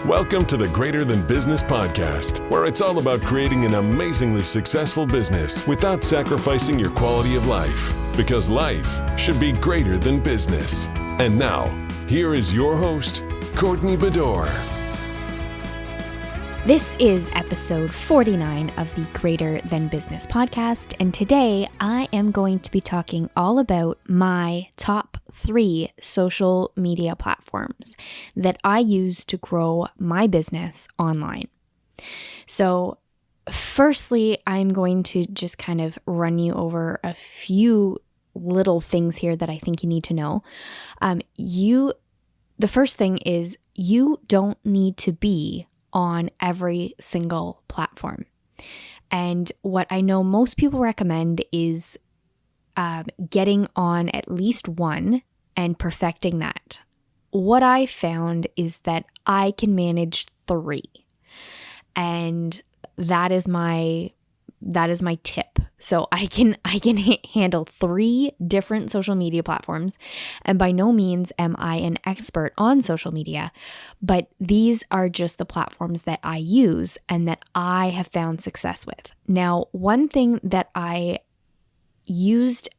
Welcome to the Greater Than Business podcast, where it's all about creating an amazingly successful business without sacrificing your quality of life, because life should be greater than business. And now, here is your host, Courtney Bedore. This is episode 49 of the Greater Than Business podcast, and today I am going to be talking all about my top 3 social media platforms that I use to grow my business online. So, firstly, I'm going to just kind of run you over a few little things here that I think you need to know. The first thing is you don't need to be on every single platform. And what I know most people recommend is getting on at least one and perfecting that. What I found is that I can manage 3. And that is my tip. So I can handle 3 different social media platforms, and by no means am I an expert on social media, but these are just the platforms that I use and that I have found success with. Now, one thing that I used,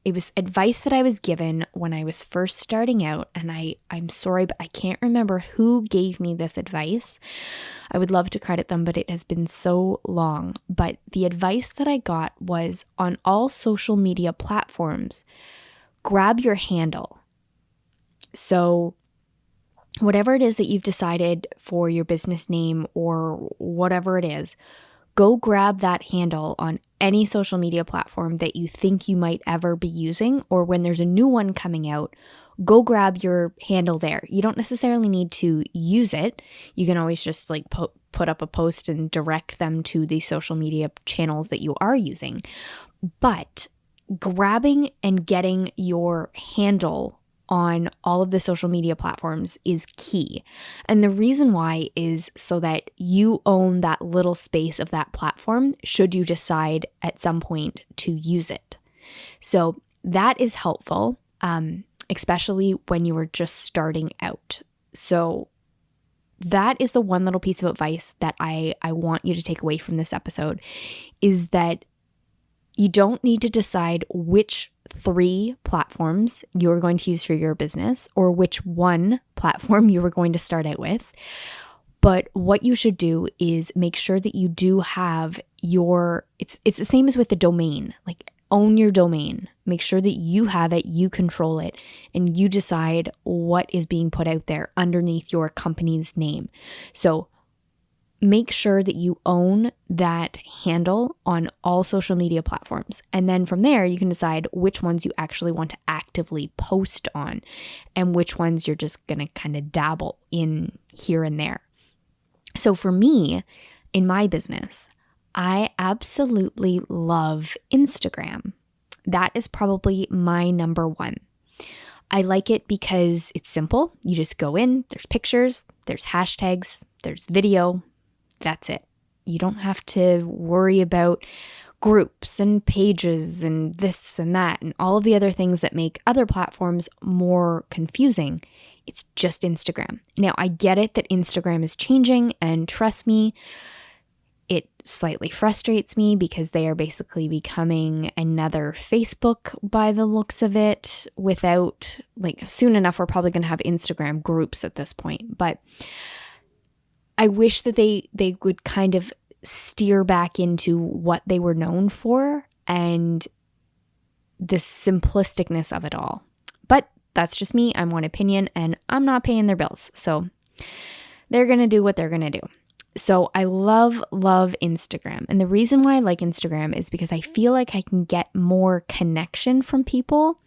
it was advice that I was given when I was first starting out, and I'm sorry, but I can't remember who gave me this advice. I would love to credit them, but it has been so long. But the advice that I got was, on all social media platforms, grab your handle. So whatever it is that you've decided for your business name or whatever it is, go grab that handle on any social media platform that you think you might ever be using, or when there's a new one coming out, go grab your handle there. You don't necessarily need to use it. You can always just put up a post and direct them to the social media channels that you are using. But grabbing and getting your handle on all of the social media platforms is key. And the reason why is so that you own that little space of that platform should you decide at some point to use it. So that is helpful, especially when you are just starting out. So that is the one little piece of advice that I want you to take away from this episode, is that you don't need to decide which 3 platforms you're going to use for your business or which one platform you were going to start out with. But what you should do is make sure that you do have it's the same as with the domain. Own your domain. Make sure that you have it, you control it, and you decide what is being put out there underneath your company's name. So make sure that you own that handle on all social media platforms. And then from there, you can decide which ones you actually want to actively post on and which ones you're just going to kind of dabble in here and there. So for me, in my business, I absolutely love Instagram. That is probably my number 1. I like it because it's simple. You just go in, there's pictures, there's hashtags, there's video. That's it. You don't have to worry about groups and pages and this and that and all of the other things that make other platforms more confusing. It's just Instagram. Now, I get it that Instagram is changing, and trust me, it slightly frustrates me because they are basically becoming another Facebook by the looks of it. Without, soon enough, we're probably going to have Instagram groups at this point. But I wish that they would kind of steer back into what they were known for and the simplisticness of it all. But that's just me. I'm one opinion, and I'm not paying their bills. So they're going to do what they're going to do. So I love Instagram. And the reason why I like Instagram is because I feel like I can get more connection from people,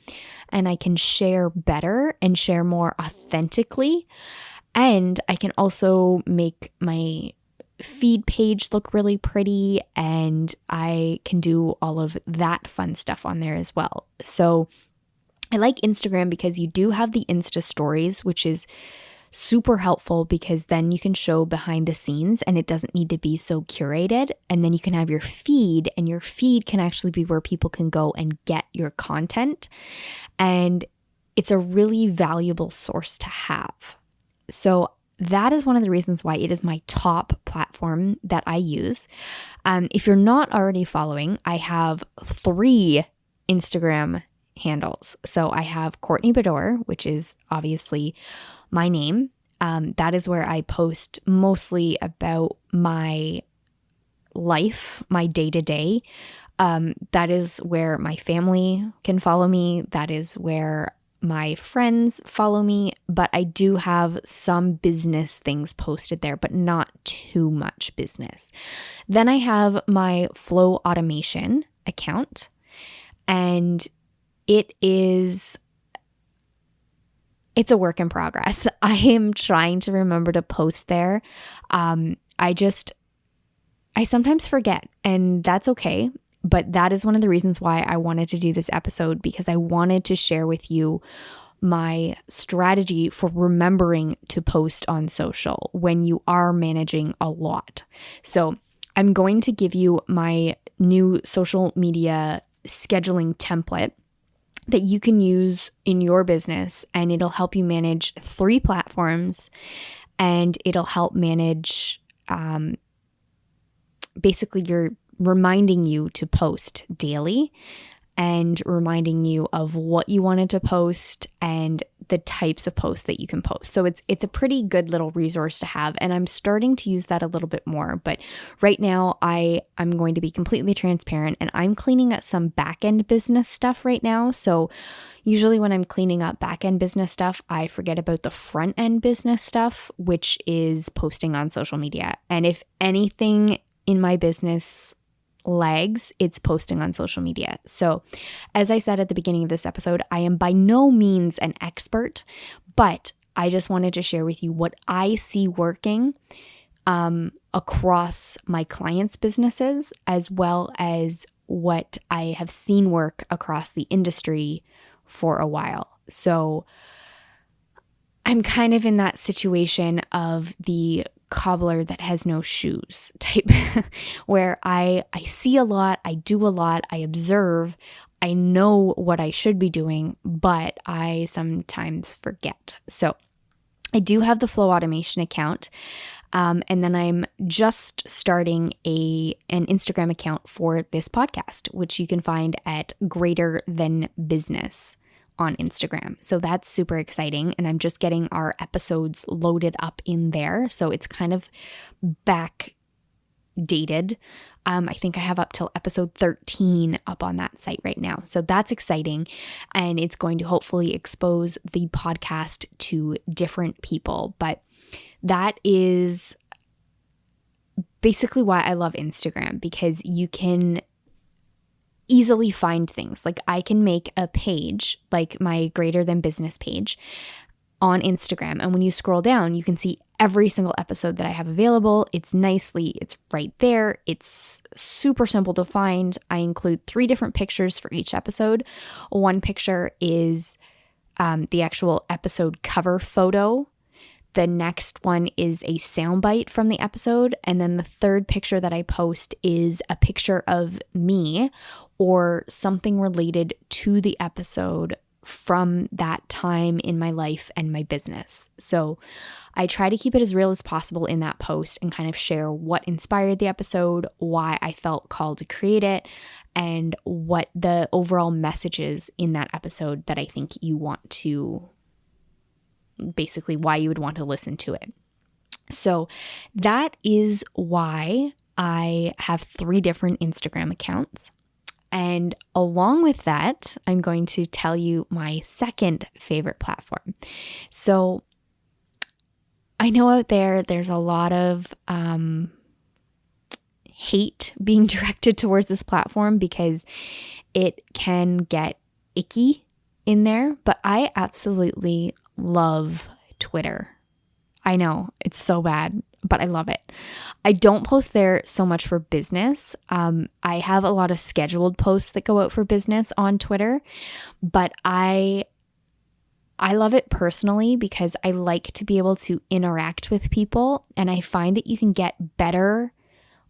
and I can share better and share more authentically. And I can also make my feed page look really pretty, and I can do all of that fun stuff on there as well. So I like Instagram because you do have the Insta stories, which is super helpful because then you can show behind the scenes and it doesn't need to be so curated. And then you can have your feed, and your feed can actually be where people can go and get your content. And it's a really valuable source to have. So that is one of the reasons why it is my top platform that I use. If you're not already following, I have 3 Instagram handles. So I have Courtney Bedore, which is obviously my name. That is where I post mostly about my life, my day-to-day. That is where my family can follow me. That is where my friends follow me, but I do have some business things posted there, but not too much business. Then I have my Flow Automation account, and it's a work in progress. I am trying to remember to post there. I sometimes forget, and that's okay. But that is one of the reasons why I wanted to do this episode, because I wanted to share with you my strategy for remembering to post on social when you are managing a lot. So I'm going to give you my new social media scheduling template that you can use in your business, and it'll help you manage 3 platforms, and it'll help manage basically you're reminding you to post daily and reminding you of what you wanted to post and the types of posts that you can post. So it's a pretty good little resource to have, and I'm starting to use that a little bit more. But right now I'm going to be completely transparent, and I'm cleaning up some back-end business stuff right now. So usually when I'm cleaning up back-end business stuff, I forget about the front-end business stuff, which is posting on social media. And if anything in my business lags, it's posting on social media. So as I said at the beginning of this episode, I am by no means an expert, but I just wanted to share with you what I see working across my clients' businesses, as well as what I have seen work across the industry for a while. So I'm kind of in that situation of the cobbler that has no shoes type, where I see a lot, I do a lot, I observe, I know what I should be doing, but I sometimes forget. So I do have the Flow Automation account, and then I'm just starting an Instagram account for this podcast, which you can find at Greater Than Business on Instagram. So that's super exciting. And I'm just getting our episodes loaded up in there. So it's kind of backdated. I think I have up till episode 13 up on that site right now. So that's exciting. And it's going to hopefully expose the podcast to different people. But that is basically why I love Instagram, because you can easily find things. Like I can make a page, like my Greater Than Business page on Instagram. And when you scroll down, you can see every single episode that I have available. It's right there. It's super simple to find. I include 3 different pictures for each episode. One picture is the actual episode cover photo. The next one is a soundbite from the episode. And then the third picture that I post is a picture of me or something related to the episode from that time in my life and my business. So I try to keep it as real as possible in that post and kind of share what inspired the episode, why I felt called to create it, and what the overall message is in that episode that I think you want to, basically why you would want to listen to it. So that is why I have 3 different Instagram accounts. And along with that, I'm going to tell you my second favorite platform. So I know out there's a lot of hate being directed towards this platform because it can get icky in there, but I absolutely love Twitter. I know it's so bad, but I love it. I don't post there so much for business. I have a lot of scheduled posts that go out for business on Twitter, but I love it personally because I like to be able to interact with people, and I find that you can get better,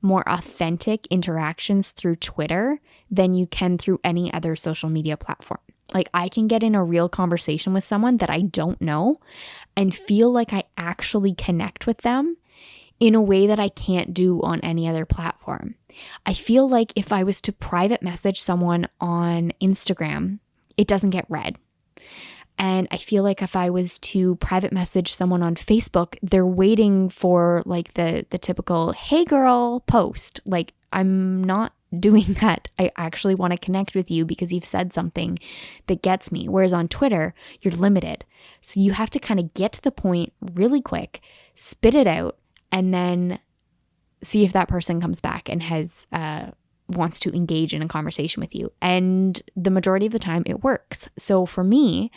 more authentic interactions through Twitter than you can through any other social media platform. Like I can get in a real conversation with someone that I don't know and feel like I actually connect with them in a way that I can't do on any other platform. I feel like if I was to private message someone on Instagram, it doesn't get read. And I feel like if I was to private message someone on Facebook, they're waiting for like the typical, hey girl post. Like I'm not doing that. I actually want to connect with you because you've said something that gets me. Whereas on Twitter, you're limited. So you have to kind of get to the point really quick, spit it out, and then see if that person comes back and wants to engage in a conversation with you. And the majority of the time it works. So for me,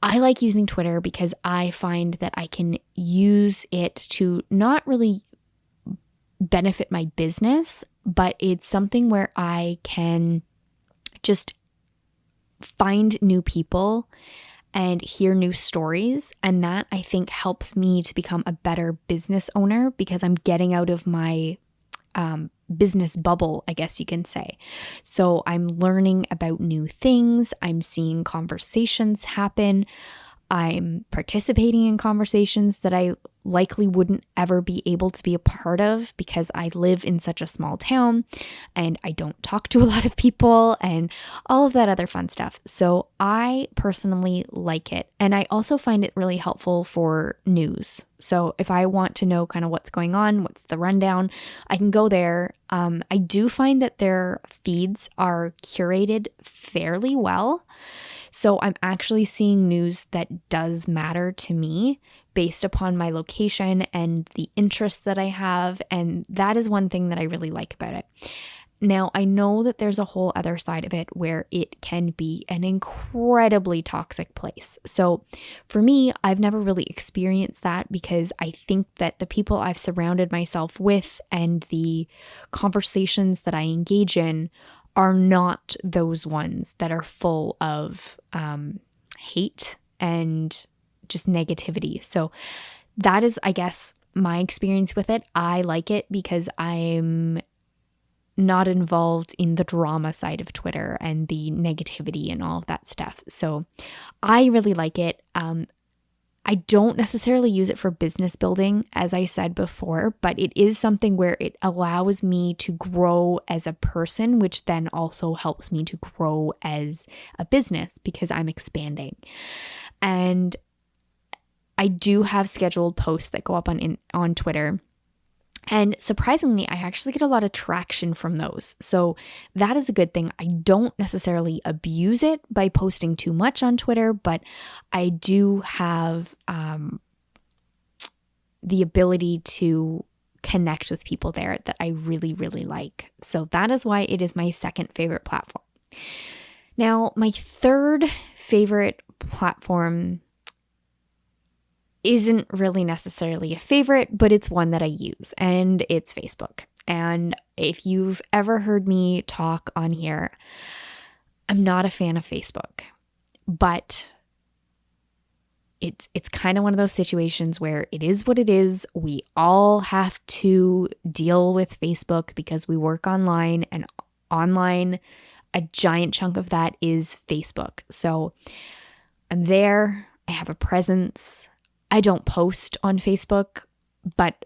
I like using Twitter because I find that I can use it to not really benefit my business, but it's something where I can just find new people and hear new stories. And that I think helps me to become a better business owner because I'm getting out of my business bubble, I guess you can say. So I'm learning about new things. I'm seeing conversations happen. I'm participating in conversations that I likely wouldn't ever be able to be a part of because I live in such a small town and I don't talk to a lot of people and all of that other fun stuff. So I personally like it. And I also find it really helpful for news. So if I want to know kind of what's going on, what's the rundown, I can go there. I do find that their feeds are curated fairly well. So I'm actually seeing news that does matter to me based upon my location and the interests that I have. And that is one thing that I really like about it. Now, I know that there's a whole other side of it where it can be an incredibly toxic place. So for me, I've never really experienced that because I think that the people I've surrounded myself with and the conversations that I engage in are not those ones that are full of hate and just negativity. So that is, I guess, my experience with it. I like it because I'm not involved in the drama side of Twitter and the negativity and all of that stuff. So I really like it. I don't necessarily use it for business building, as I said before, but it is something where it allows me to grow as a person, which then also helps me to grow as a business because I'm expanding. And I do have scheduled posts that go up on Twitter. And surprisingly, I actually get a lot of traction from those. So that is a good thing. I don't necessarily abuse it by posting too much on Twitter, but I do have the ability to connect with people there that I really, really like. So that is why it is my second favorite platform. Now, my third favorite platform isn't really necessarily a favorite, but it's one that I use, and it's Facebook. And if you've ever heard me talk on here, I'm not a fan of Facebook, but it's kind of one of those situations where it is what it is. We all have to deal with Facebook because we work online, and online, a giant chunk of that is Facebook. So I'm there, I have a presence. I don't post on Facebook, but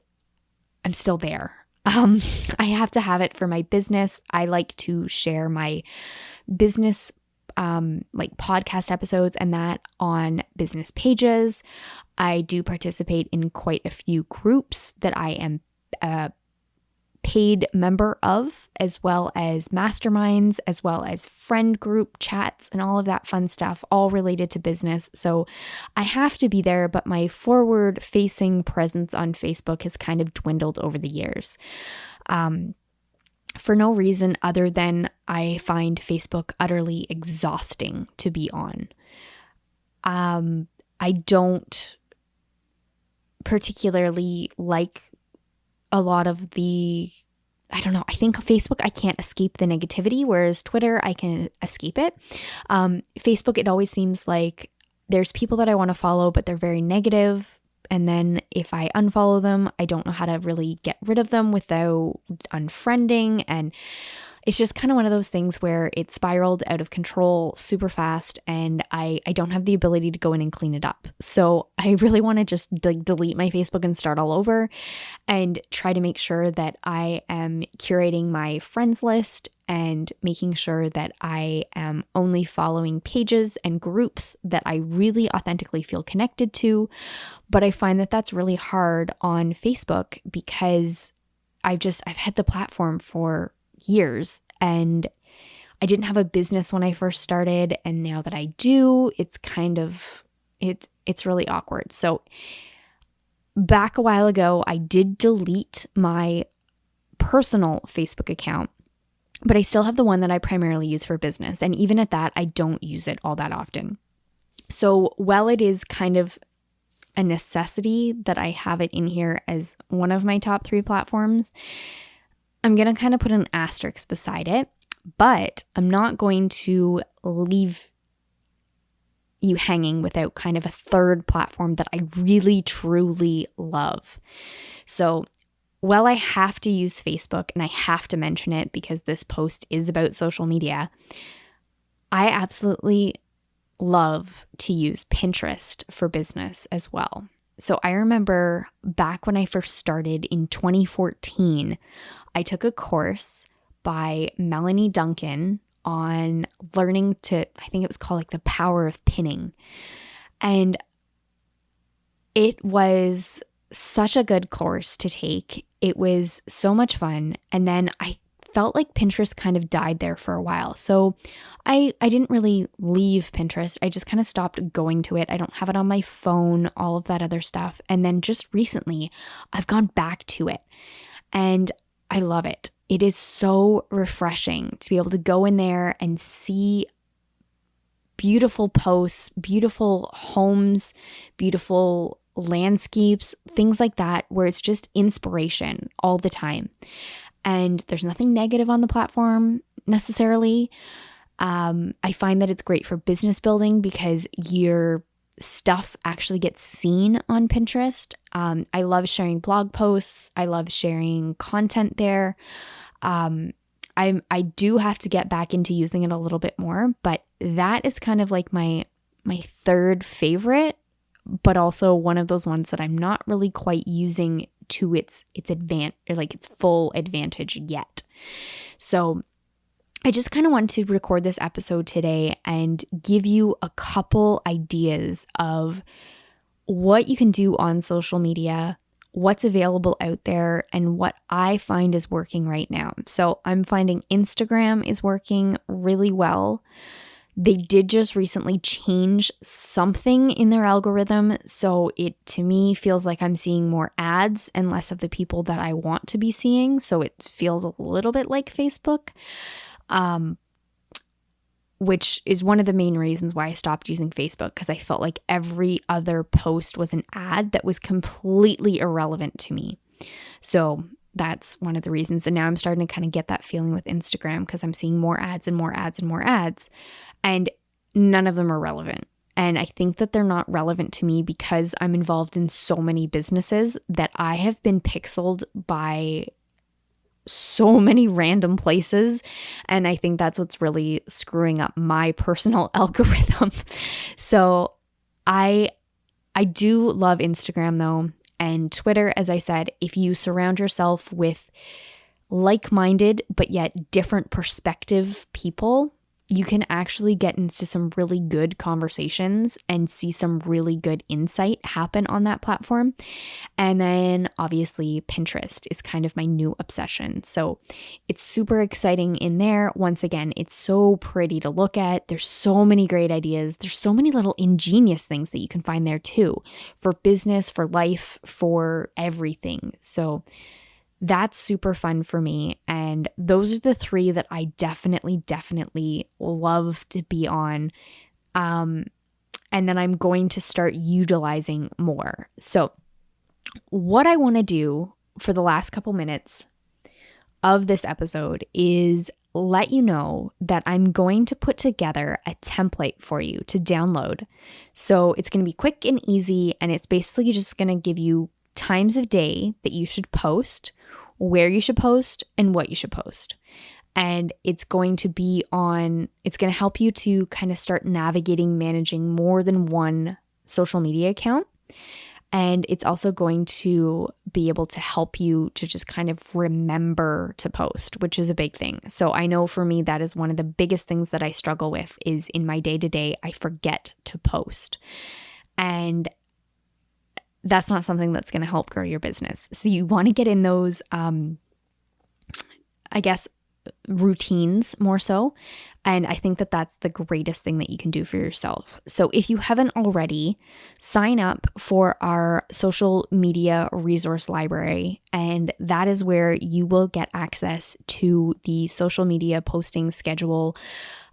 I'm still there. I have to have it for my business. I like to share my business like podcast episodes and that on business pages. I do participate in quite a few groups that I am a paid member of, as well as masterminds, as well as friend group chats and all of that fun stuff, all related to business. So I have to be there, but my forward facing presence on Facebook has kind of dwindled over the years. For no reason other than I find Facebook utterly exhausting to be on. I don't particularly like a lot of I think Facebook, I can't escape the negativity, whereas Twitter, I can escape it. Facebook, it always seems like there's people that I want to follow, but they're very negative. And then if I unfollow them, I don't know how to really get rid of them without unfriending. And it's just kind of one of those things where it spiraled out of control super fast, and I don't have the ability to go in and clean it up. So I really want to just delete my Facebook and start all over and try to make sure that I am curating my friends list and making sure that I am only following pages and groups that I really authentically feel connected to. But I find that that's really hard on Facebook because I've had the platform for years, and I didn't have a business when I first started, and now that I do, it's really awkward. So back a while ago, I did delete my personal Facebook account, but I still have the one that I primarily use for business, and even at that, I don't use it all that often. So while it is kind of a necessity that I have it in here as one of my top 3 platforms, I'm going to kind of put an asterisk beside it, but I'm not going to leave you hanging without kind of a third platform that I really, truly love. So while I have to use Facebook and I have to mention it because this post is about social media, I absolutely love to use Pinterest for business as well. So I remember back when I first started in 2014, I took a course by Melanie Duncan on learning to, I think it was called like the power of pinning. And it was such a good course to take. It was so much fun. And then I felt like Pinterest kind of died there for a while. So I didn't really leave Pinterest. I just kind of stopped going to it. I don't have it on my phone, all of that other stuff. And then just recently, I've gone back to it and I love it. It is so refreshing to be able to go in there and see beautiful posts, beautiful homes, beautiful landscapes, things like that, where it's just inspiration all the time. And there's nothing negative on the platform necessarily. I find that it's great for business building because your stuff actually gets seen on Pinterest. I love sharing blog posts. I love sharing content there. I do have to get back into using it a little bit more, but that is kind of like my third favorite, but also one of those ones that I'm not really quite using to its advantage, or like its full advantage yet. So I just kind of wanted to record this episode today and give you a couple ideas of what you can do on social media, what's available out there, and what I find is working right now. So I'm finding Instagram is working really well. They did just recently change something in their algorithm, so it to me feels like I'm seeing more ads and less of the people that I want to be seeing. So it feels a little bit like Facebook. Which is one of the main reasons why I stopped using Facebook, because I felt like every other post was an ad that was completely irrelevant to me. So that's one of the reasons. And now I'm starting to kind of get that feeling with Instagram because I'm seeing more ads and more ads and more ads, and none of them are relevant. And I think that they're not relevant to me because I'm involved in so many businesses that I have been pixeled by so many random places, and I think that's what's really screwing up my personal algorithm. So I do love Instagram though, and Twitter. As I said, if you surround yourself with like-minded but yet different perspective people, you can actually get into some really good conversations and see some really good insight happen on that platform. And then obviously Pinterest is kind of my new obsession. So it's super exciting in there. Once again, it's so pretty to look at. There's so many great ideas. There's so many little ingenious things that you can find there too, for business, for life, for everything. So that's super fun for me. And those are the 3 that I definitely love to be on. And then I'm going to start utilizing more. So what I want to do for the last couple minutes of this episode is let you know that I'm going to put together a template for you to download. So it's going to be quick and easy, and it's basically just going to give you times of day that you should post, where you should post, and what you should post. And it's going to help you to kind of start navigating managing more than one social media account. And it's also going to be able to help you to just kind of remember to post, which is a big thing. So I know for me, that is one of the biggest things that I struggle with is in my day-to-day, I forget to post. And that's not something that's going to help grow your business. So you want to get in those, routines more so. And I think that that's the greatest thing that you can do for yourself. So if you haven't already, sign up for our social media resource library. And that is where you will get access to the social media posting schedule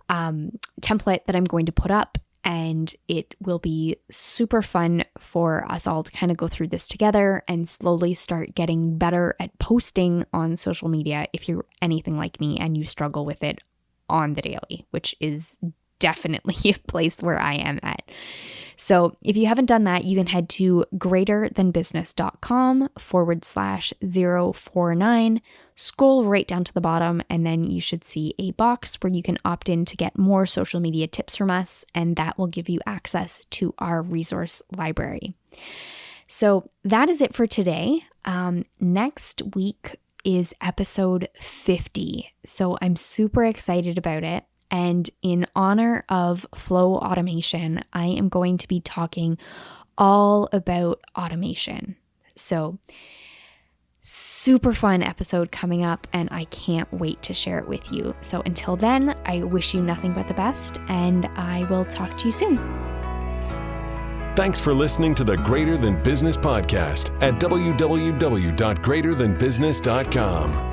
template that I'm going to put up. And it will be super fun for us all to kind of go through this together and slowly start getting better at posting on social media if you're anything like me and you struggle with it on the daily, which is definitely a place where I am at. So if you haven't done that, you can head to greaterthanbusiness.com/049, scroll right down to the bottom, and then you should see a box where you can opt in to get more social media tips from us, and that will give you access to our resource library. So that is it for today. Next week is episode 50. So I'm super excited about it. And in honor of flow automation, I am going to be talking all about automation. So super fun episode coming up, and I can't wait to share it with you. So until then, I wish you nothing but the best, and I will talk to you soon. Thanks for listening to the Greater Than Business podcast at www.greaterthanbusiness.com.